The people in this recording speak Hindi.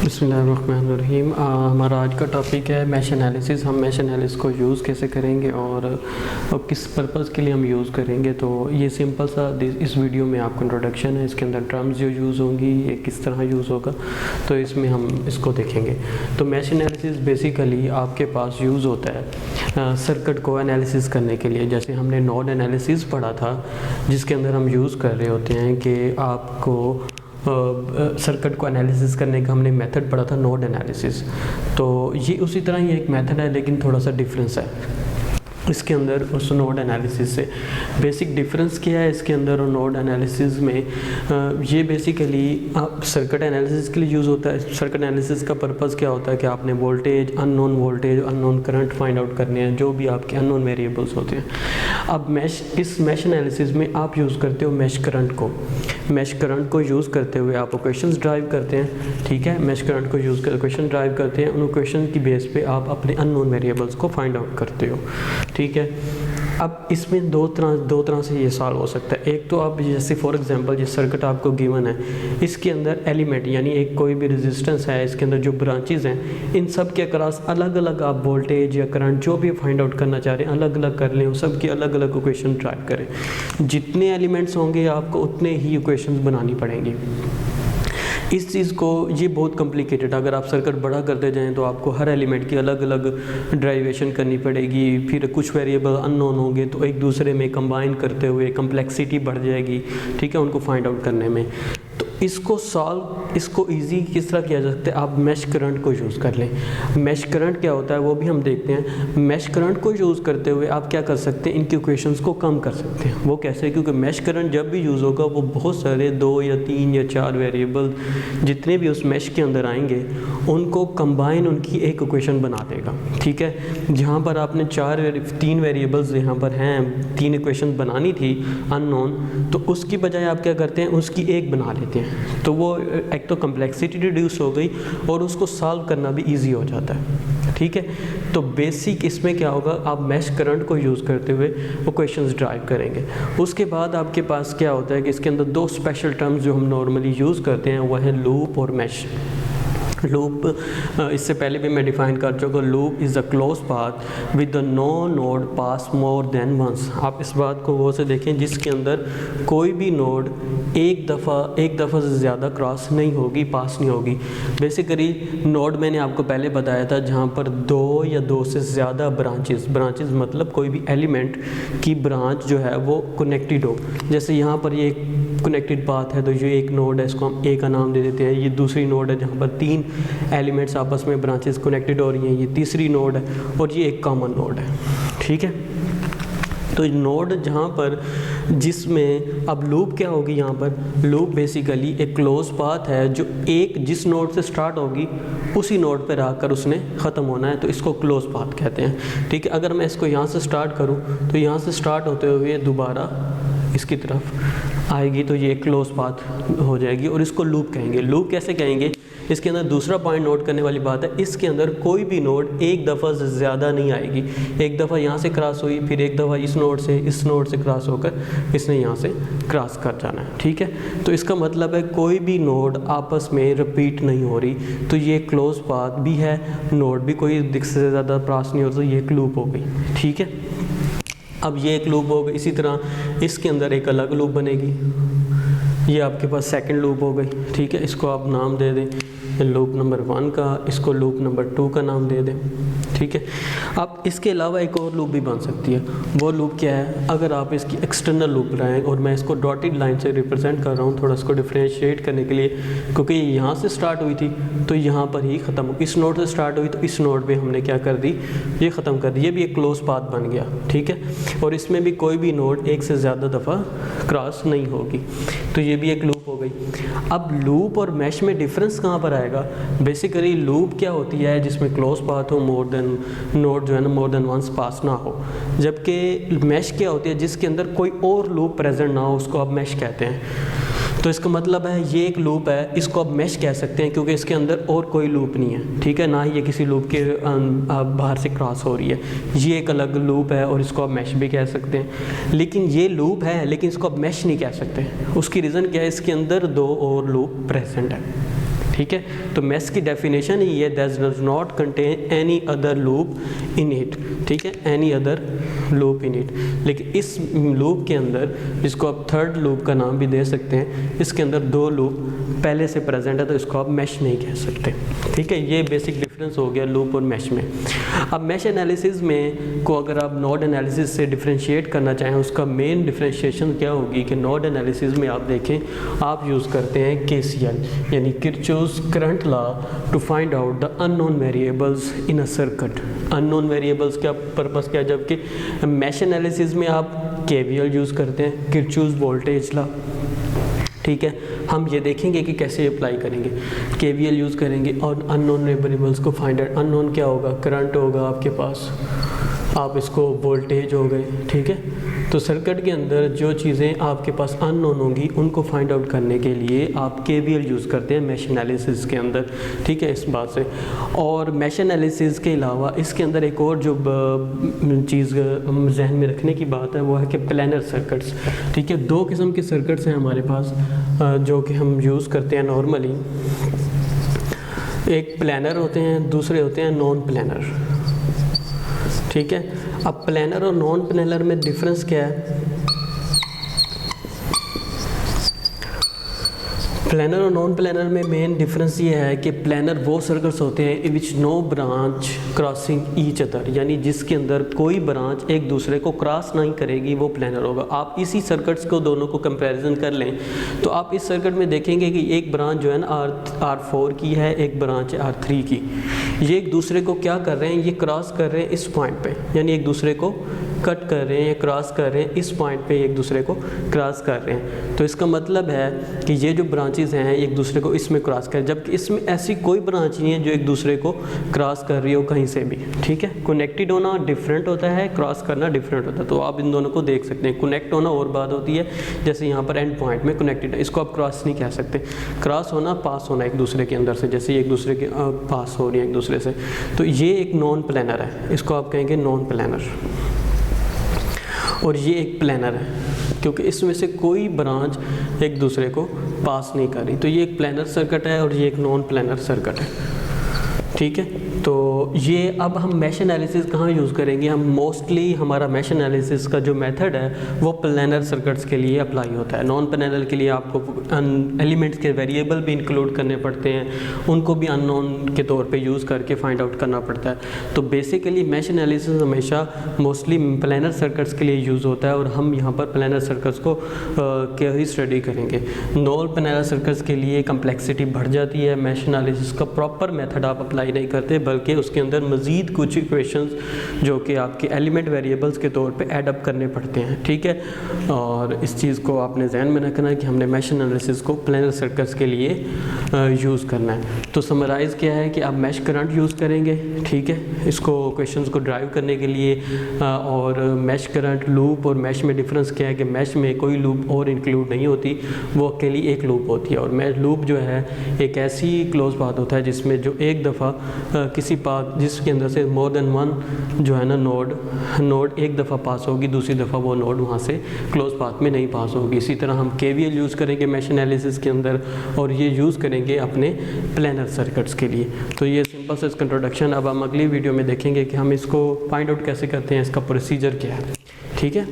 बिस्मिल्लाहिर्रहमानिर्रहीम। हमारा आज का टॉपिक है मैश एनालिसिस। हम मैश एनालिसिस को यूज़ कैसे करेंगे और किस पर्पज़ के लिए हम यूज़ करेंगे। तो ये सिंपल सा इस वीडियो में आपको इंट्रोडक्शन है, इसके अंदर टर्म्स जो यूज़ होंगी ये किस तरह यूज़ होगा, तो इसमें हम इसको देखेंगे। तो मैश एनालिसिस बेसिकली आपके पास यूज़ होता है सर्किट को एनालिसिस करने के लिए। जैसे हमने नोड एनालिसिस पढ़ा था, जिसके अंदर हम यूज़ कर रहे होते हैं कि आपको सर्किट को एनालिसिस करने का हमने मेथड पढ़ा था नोड एनालिसिस। तो ये उसी तरह ही एक मेथड है, लेकिन थोड़ा सा डिफरेंस है इसके अंदर उस नोड एनालिसिस से। बेसिक डिफरेंस क्या है इसके अंदर और नोड एनालिसिस में? ये बेसिकली सर्किट एनालिसिस के लिए यूज़ होता है। सर्किट एनालिसिस का पर्पज़ क्या होता है कि आपने voltage, unknown current find out करने हैं, जो भी आपके अननोन वेरिएबल्स होते हैं। अब इस मैश एनालिसिस में आप यूज़ करते हो मैश करंट को यूज़ करते हुए आप इक्वेशंस ड्राइव करते हैं। ठीक है, मैश करंट को यूज़ कर इक्वेशन ड्राइव करते हैं। उन इक्वेशन की बेस पे आप अपने अननोन वेरिएबल्स को फाइंड आउट करते हो। ठीक है, अब इसमें दो तरह से ये सॉल्व हो सकता है। एक तो आप जैसे फॉर एग्जांपल जिस सर्किट आपको गिवन है, इसके अंदर एलिमेंट यानी एक कोई भी रेजिस्टेंस है, इसके अंदर जो ब्रांचेज हैं, इन सब के अक्रॉस अलग अलग आप वोल्टेज या करंट जो भी फाइंड आउट करना चाह रहे हैं अलग अलग कर लें, सब की अलग अलग इक्वेशन ड्राइव करें। जितने एलिमेंट्स होंगे आपको उतने ही इक्वेशंस बनानी पड़ेंगी। इस चीज़ को ये बहुत कॉम्प्लिकेटेड, अगर आप सर्किट बड़ा करते जाएं तो आपको हर एलिमेंट की अलग अलग ड्राइवेशन करनी पड़ेगी। फिर कुछ वेरिएबल अननोन होंगे तो एक दूसरे में कंबाइन करते हुए कम्प्लेक्सिटी बढ़ जाएगी। ठीक है, उनको फाइंड आउट करने में। तो इसको ईजी किस तरह किया जा सकता है? आप मैश करंट को यूज़ कर लें। मैश करंट क्या होता है वो भी हम देखते हैं। मैश करंट को यूज़ करते हुए आप क्या कर सकते हैं, इनकी इक्वेशंस को कम कर सकते हैं। वो कैसे? क्योंकि मैश करंट जब भी यूज़ होगा वो बहुत सारे 2 या 3 या 4 वेरिएबल जितने भी उस मैश के अंदर आएंगे उनको कंबाइन उनकी एक इक्वेशन बना देगा। ठीक है, जहाँ पर आपने 3 वेरिएबल्स यहाँ पर हैं, 3 इक्वेशन बनानी थी अननोन, तो उसकी बजाय आप क्या करते हैं, उसकी एक बना लेते हैं। तो वो एक तो कम्प्लेक्सिटी रिड्यूस हो गई और उसको सॉल्व करना भी इजी हो जाता है। ठीक है, तो बेसिक इसमें क्या होगा, आप मैश करंट को यूज़ करते हुए वो क्वेश्चंस ड्राइव करेंगे। उसके बाद आपके पास क्या होता है कि इसके अंदर 2 स्पेशल टर्म्स जो हम नॉर्मली यूज़ करते हैं वो है लूप और मैश। लूप इससे पहले भी मैं डिफाइन कर चुका। Loop is a close path with the no node pass more than once. आप इस बात को वो से देखें जिसके अंदर कोई भी नोड एक दफ़ा से ज़्यादा क्रॉस नहीं होगी, पास नहीं होगी। बेसिकली नोड मैंने आपको पहले बताया था जहाँ पर 2 या 2 से ज़्यादा ब्रांचेस मतलब कोई भी एलिमेंट की ब्रांच जो है वो कनेक्टेड हो। जैसे यहाँ पर ये कनेक्टेड पाथ है, तो ये एक नोड है, इसको हम ए का नाम दे देते हैं। ये दूसरी नोड है जहाँ पर 3 एलिमेंट्स आपस में ब्रांचेस कनेक्टेड हो रही हैं, ये तीसरी नोड है, और ये एक कॉमन नोड है। ठीक है, तो नोड जहाँ पर जिसमें अब लूप क्या होगी, यहाँ पर लूप बेसिकली एक क्लोज पाथ है जो एक जिस नोड से स्टार्ट होगी उसी नोड पर आकर उसने ख़त्म होना है, तो इसको क्लोज पाथ कहते हैं। ठीक है, अगर मैं इसको यहाँ से स्टार्ट करूँ तो यहाँ से स्टार्ट होते हुए दोबारा इसकी तरफ आएगी, तो ये क्लोज पाथ हो जाएगी और इसको लूप कहेंगे। लूप कैसे कहेंगे? इसके अंदर दूसरा पॉइंट नोट करने वाली बात है, इसके अंदर कोई भी नोड एक दफ़ा से ज़्यादा नहीं आएगी। एक दफ़ा यहाँ से क्रॉस हुई, फिर एक दफ़ा इस नोड से क्रॉस होकर इसने यहाँ से क्रॉस कर जाना है। ठीक है, तो इसका मतलब है कोई भी नोड आपस में रिपीट नहीं हो रही, तो ये क्लोज पाथ भी है, नोड भी कोई दिख से ज़्यादा क्रॉस नहीं हो, तो ये एक लूप हो गई। ठीक है, अब ये एक लूप हो गई। इसी तरह इसके अंदर एक अलग लूप बनेगी, ये आपके पास सेकंड लूप हो गई। ठीक है, इसको आप नाम दे दें लूप नंबर 1 का, इसको लूप नंबर 2 का नाम दे दें। ठीक है, अब इसके अलावा एक और लूप भी बन सकती है। वो लूप क्या है? अगर आप इसकी एक्सटर्नल लूप बनाएं, और मैं इसको डॉटेड लाइन से रिप्रेजेंट कर रहा हूँ थोड़ा इसको डिफ्रेंशिएट करने के लिए, क्योंकि ये यहाँ से स्टार्ट हुई थी तो यहाँ पर ही ख़त्म हो। इस नोड से स्टार्ट हुई तो इस नोड पे हमने क्या कर दी, ये ख़त्म कर दी। ये भी एक क्लोज पाथ बन गया। ठीक है, और इसमें भी कोई भी नोड एक से ज़्यादा दफ़ा क्रॉस नहीं होगी, तो ये भी एक लूप हो गई। अब लूप और मैश में डिफरेंस कहाँ पर आएगा? बेसिकली लूप क्या होती है जिसमें क्लोज पाथ हो, मोर देन नोड जो है ना मोर देन वंस पास ना हो, जबकि मैश क्या होती है जिसके अंदर कोई और लूप प्रेजेंट ना हो, उसको आप मैश कहते हैं। तो इसका मतलब है ये एक लूप है, इसको आप मैश कह सकते हैं क्योंकि इसके अंदर और कोई लूप नहीं है। ठीक है, ना ही ये किसी लूप के बाहर से क्रॉस हो रही है, ये एक अलग लूप है और इसको आप मैश भी कह सकते हैं। लेकिन ये लूप है लेकिन इसको आप मैश नहीं कह सकते। उसकी रीज़न क्या है? इसके अंदर 2 और लूप प्रेजेंट है। ठीक है। तो मैश की डेफिनेशन ही है that does not contain any other loop in it, ठीक है, any other loop in it. लेकिन इस लूप के अंदर, जिसको आप थर्ड लूप का नाम भी दे सकते हैं, इसके अंदर 2 लूप पहले से प्रेजेंट है, तो इसको आप मैश नहीं कह सकते, ठीक है। ये बेसिक डिफरेंस हो गया लूप और मैश में। अब मैश एनालिसिस में को अगर आप नोड एनालिसिस से डिफरेंशिएट करना चाहें, उसका मेन डिफरेंशिएशन क्या होगी कि नोड एनालिसिस में आप देखें, आप यूज़ करते हैं KCL यानी Kirchhoff's current law to find out the unknown variables in a circuit. Unknown variables का पर्पस क्या है, जबकि मैश एनालिसिस में आप KVL यूज़ करते हैं, किरचॉफ्स वोल्टेज लॉ, ठीक है। हम ये देखेंगे कि कैसे अप्लाई करेंगे। KVL यूज़ करेंगे और अननोन वेरिएबल्स को फाइंड आउट। अननोन क्या होगा, करंट होगा आपके पास, आप इसको वोल्टेज हो गए, ठीक है। तो सर्किट के अंदर जो चीज़ें आपके पास अननोन होंगी उनको फाइंड आउट करने के लिए आप KVL यूज़ करते हैं मैश एनालिसिस के अंदर, ठीक है, इस बात से। और मैश एनालिसिस के अलावा इसके अंदर एक और जो चीज़ जहन में रखने की बात है वो है कि प्लानर सर्किट्स, ठीक है। 2 किस्म के सर्किट्स हैं हमारे पास जो कि हम यूज़ करते हैं नॉर्मली। एक प्लानर होते हैं, दूसरे होते हैं नॉन प्लानर, ठीक है। अब प्लानर और नॉन प्लानर में डिफरेंस क्या है? प्लानर और नॉन प्लानर में मेन डिफरेंस ये है कि प्लानर वो सर्किट्स होते हैं in which no branch crossing each other, यानी जिसके अंदर कोई ब्रांच एक दूसरे को क्रॉस नहीं करेगी, वो प्लानर होगा। आप इसी सर्किट्स को दोनों को कंपैरिजन कर लें तो आप इस सर्किट में देखेंगे कि एक ब्रांच जो है ना R4 की है, एक ब्रांच है R3 की। ये एक दूसरे को क्या कर रहे हैं, ये क्रॉस कर रहे हैं इस पॉइंट पे, यानी एक दूसरे को कट कर रहे हैं या क्रॉस कर रहे हैं इस पॉइंट पे, एक दूसरे को क्रॉस कर रहे हैं। तो इसका मतलब है कि ये जो ब्रांचेस हैं एक दूसरे को इसमें क्रॉस कर, जबकि इसमें ऐसी कोई ब्रांच नहीं है जो एक दूसरे को क्रॉस कर रही हो कहीं से भी, ठीक है। कनेक्टेड होना डिफरेंट होता है, क्रॉस करना डिफरेंट होता है। तो आप इन दोनों को देख सकते हैं। कनेक्ट होना और बात होती है, जैसे यहाँ पर एंड पॉइंट में कनेक्टेड है, इसको आप क्रॉस नहीं कह सकते। क्रॉस होना पास होना एक दूसरे के अंदर से, जैसे एक दूसरे के पास हो रही है एक दूसरे से। तो ये एक नॉन प्लानर है, इसको आप कहेंगे नॉन प्लानर। और ये एक प्लानर है क्योंकि इसमें से कोई ब्रांच एक दूसरे को पास नहीं कर रही। तो ये एक प्लानर सर्किट है और ये एक नॉन प्लानर सर्किट है, ठीक है। तो ये अब हम मैश एनालिसिस कहाँ यूज़ करेंगे? हम मोस्टली हमारा मैश एनालिसिस का जो मेथड है वो प्लानर सर्किट्स के लिए अप्लाई होता है। नॉन प्लानर के लिए आपको एलिमेंट्स के वेरिएबल भी इंक्लूड करने पड़ते हैं, उनको भी अननोन के तौर पे यूज़ करके फाइंड आउट करना पड़ता है। तो बेसिकली मैश एनालिसिस हमेशा मोस्टली प्लानर सर्किट्स के लिए यूज़ होता है और हम यहाँ पर प्लानर सर्किट्स को क्या ही स्टडी करेंगे। नॉन प्लानर सर्किट्स के लिए कम्प्लेक्सिटी बढ़ जाती है, मैश एनालिसिस का प्रॉपर मेथड आप अप्लाई नहीं करते, बल्कि उसके अंदर मज़ीद कुछ इक्वेशंस जो कि आपके एलिमेंट वेरिएबल्स के तौर पे ऐड अप करने पड़ते हैं, ठीक है। और इस चीज़ को आपने ध्यान में रखना है कि हमने मैश एनालिसिस को प्लानर सर्किट्स के लिए यूज़ करना है। तो समराइज़ क्या है कि आप मैश करंट यूज़ करेंगे, ठीक है, इसको क्वेश्चंस को ड्राइव करने के लिए। और मैश करंट लूप और मैश में डिफरेंस क्या है कि मैश में कोई लूप और इंक्लूड नहीं होती, वो अकेली एक लूप होती है। और मैश लूप जो है एक ऐसी क्लोज पाथ होता है जिसमें जो एक दफ़ा किसी पाथ जिसके अंदर से मोर देन वन जो है ना नोड एक दफ़ा पास होगी, दूसरी दफ़ा वो नोड वहाँ से क्लोज पाथ में नहीं पास होगी। इसी तरह हम KVL यूज़ करेंगे मैश एनालिसिस के अंदर और ये यूज़ करेंगे अपने प्लानर सर्किट्स के लिए। तो ये सिंपल सा इसका इंट्रोडक्शन। अब हम अगली वीडियो में देखेंगे कि हम इसको फाइंड आउट कैसे करते हैं, इसका प्रोसीजर क्या है, ठीक है।